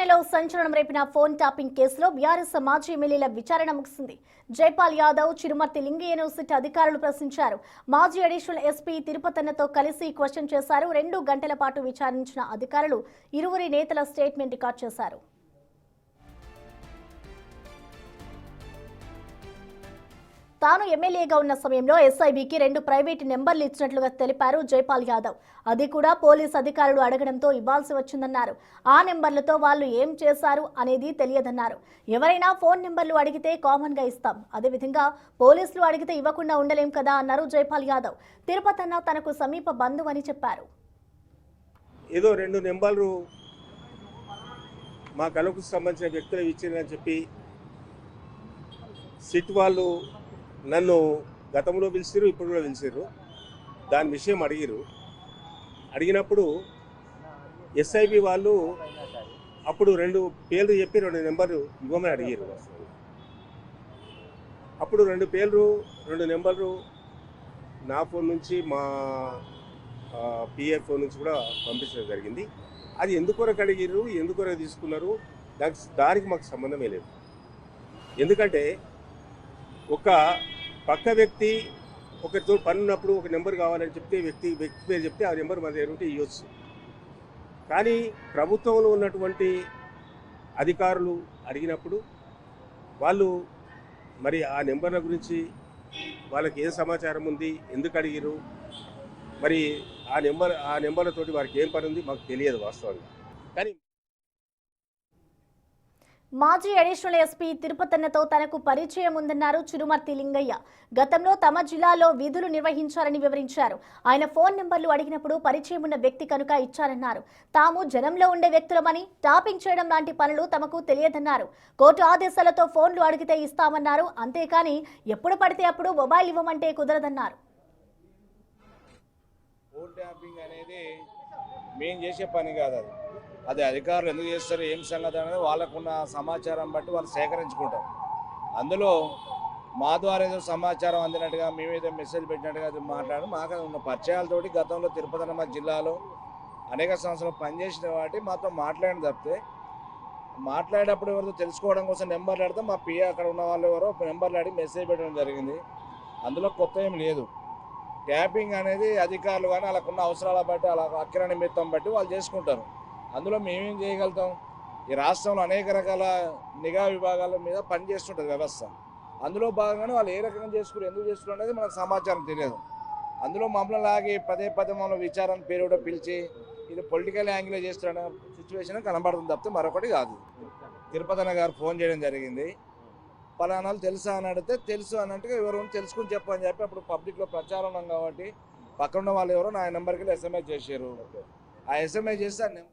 తెలంగాణలో సంచలనం రేపిన phone tapping కేసులో బీఆర్ఎస్ మాజీ ఎమ్మెల్యేల విచారణ ముగిసింది. జైపాల్ యాదవ్, చిరుమర్తి లింగయ్యను సిట్ అధికారులు ప్రశ్నించారు. మాజీ అడిషనల్ ఎస్పీ తిరుపతన్నతో కలిసి క్వశ్చన్ చేశారు. 2 గంటల పాటు విచారించిన అధికారులు ఇరువురి నేతల స్టేట్మెంట్ రికార్డ్ చేశారు. తాను ఎమ్మెల్యేగా ఉన్న సమయంలో ఎస్ఐబికి 2 ప్రైవేట్ నెంబర్లు ఇచ్చినట్లుగా తెలిపారు జైపాల్ యాదవ్. అది కూడా పోలీస్ అధికారులు అడగడంతో ఇవ్వాల్సి వచ్చిందన్నారు. ఆ నెంబర్లతో వాళ్ళు ఏం చేశారు అనేది తెలియదన్నారు. ఎవరైనా ఫోన్ నెంబర్లు అడిగితే కామన్ గా ఇస్తాం, అదేవిధంగా పోలీసులు అడిగితే ఇవ్వకుండా ఉండలేం కదా అన్నారు జైపాల్ యాదవ్. తిరుపతన్న తనకు సమీప బంధువు అని చెప్పారు. ఏదో 2 నెంబర్లు మా కళకు సంబంధించిన వ్యక్తులు ఇచ్చిందని చెప్పి సిట్ వాళ్ళు నన్ను గతంలో పిలిచిరు, ఇప్పుడు కూడా పిలిచిరు. దాని విషయం అడిగినప్పుడు ఎస్ఐబి వాళ్ళు అప్పుడు 2 పేర్లు చెప్పి 2 నెంబర్లు ఇవ్వమని అడిగారు. అప్పుడు 2 పేర్లు 2 నెంబర్లు నా ఫోన్ నుంచి మా పిఎఫ్ ఫోన్ నుంచి కూడా పంపించడం జరిగింది. అది ఎందుకొరకు అడిగారు, ఎందుకొరకు తీసుకున్నారు, దానికి మాకు సంబంధమే లేదు. ఎందుకంటే ఒక పక్క వ్యక్తి ఒకరితో పని ఉన్నప్పుడు ఒక నెంబర్ కావాలని చెప్తే వ్యక్తి పేరు చెప్తే ఆ నెంబర్ మన దగ్గర ఉంటే ఇవ్వచ్చు. కానీ ప్రభుత్వంలో ఉన్నటువంటి అధికారులు అడిగినప్పుడు వాళ్ళు మరి ఆ నెంబర్ల గురించి వాళ్ళకి ఏం సమాచారం ఉంది, ఎందుకు అడిగారు, మరి ఆ నెంబర్లతోటి వారికి ఏం పని ఉంది మాకు తెలియదు వాస్తవంగా. కానీ మాజీ అడిషనల్ ఎస్పీ తిరుపతన్నతో తనకు పరిచయం ఉందన్నారు చిరుమర్తి లింగయ్య. గతంలో తమ జిల్లాలో విధులు నిర్వహించారని వివరించారు. ఆయన ఫోన్ నెంబర్లు అడిగినప్పుడు పరిచయం ఉన్న వ్యక్తి కనుక ఇచ్చారన్నారు. తాము జనంలో ఉండే వ్యక్తులమని, టాపింగ్ చేయడం లాంటి పనులు తమకు తెలియదన్నారు. కోర్టు ఆదేశాలతో ఫోన్లు అడిగితే ఇస్తామన్నారు. అంతేకాని ఎప్పుడు పడితే అప్పుడు మొబైల్ ఇవ్వమంటే కుదరదన్నారు. ఫోన్ ట్యాపింగ్ అనేది మేము చేసే పని కాదు. అది అధికారులు ఎందుకు చేస్తారు, ఏం సంగతి అనేది వాళ్ళకున్న సమాచారం బట్టి వాళ్ళు సేకరించుకుంటారు. అందులో మా ద్వారా ఏదో సమాచారం అందినట్టుగా మేమేదో మెసేజ్ పెట్టినట్టుగా అది మాట్లాడి మాకు ఉన్న పరిచయాలతోటి గతంలో తిరుపతి జిల్లాలో అనేక సంవత్సరాలు పనిచేసిన వాటి మాతో మాట్లాడిన తప్పితే మాట్లాడేటప్పుడు ఎవరితో తెలుసుకోవడం కోసం నెంబర్లు ఆడితే మా పిఏ అక్కడ ఉన్న వాళ్ళు ఎవరో నెంబర్లు ఆడి మెసేజ్ పెట్టడం జరిగింది. అందులో కొత్త ఏం లేదు. ట్యాపింగ్ అనేది అధికారులు కానీ వాళ్ళకున్న అవసరాల బట్టి అలా అక్కిర నిమిత్తం బట్టి వాళ్ళు చేసుకుంటారు. అందులో మేమేం చేయగలుగుతాం? ఈ రాష్ట్రంలో అనేక రకాల నిఘా విభాగాల మీద పనిచేస్తుంటుంది వ్యవస్థ. అందులో భాగంగానే వాళ్ళు ఏ రకంగా చేసుకుని ఎందుకు చేసుకున్నారు అనేది మనకు సమాచారం తెలియదు. అందులో మమ్మల్ని లాగి పదే మమ్మల్ని విచారణ పేరు పిలిచి ఇది పొలిటికల్ యాంగిల్లో చేస్తున్న సిచ్యువేషన్ కనబడుతుంది తప్పితే మరొకటి కాదు. తిరుపతన్న గారు ఫోన్ చేయడం జరిగింది. పలానాలు తెలుసా అని అడిగితే తెలుసు అన్నట్టుగా ఎవరు తెలుసుకుని చెప్పని చెప్పి అప్పుడు పబ్లిక్లో ప్రచారం ఉన్నాం కాబట్టి పక్కన ఉన్న వాళ్ళు ఎవరో నా నెంబర్కి ఎస్ఎంఎస్ చేశారు. ఆ ఎస్ఎంఎస్ చేస్తే ఆ నెంబర్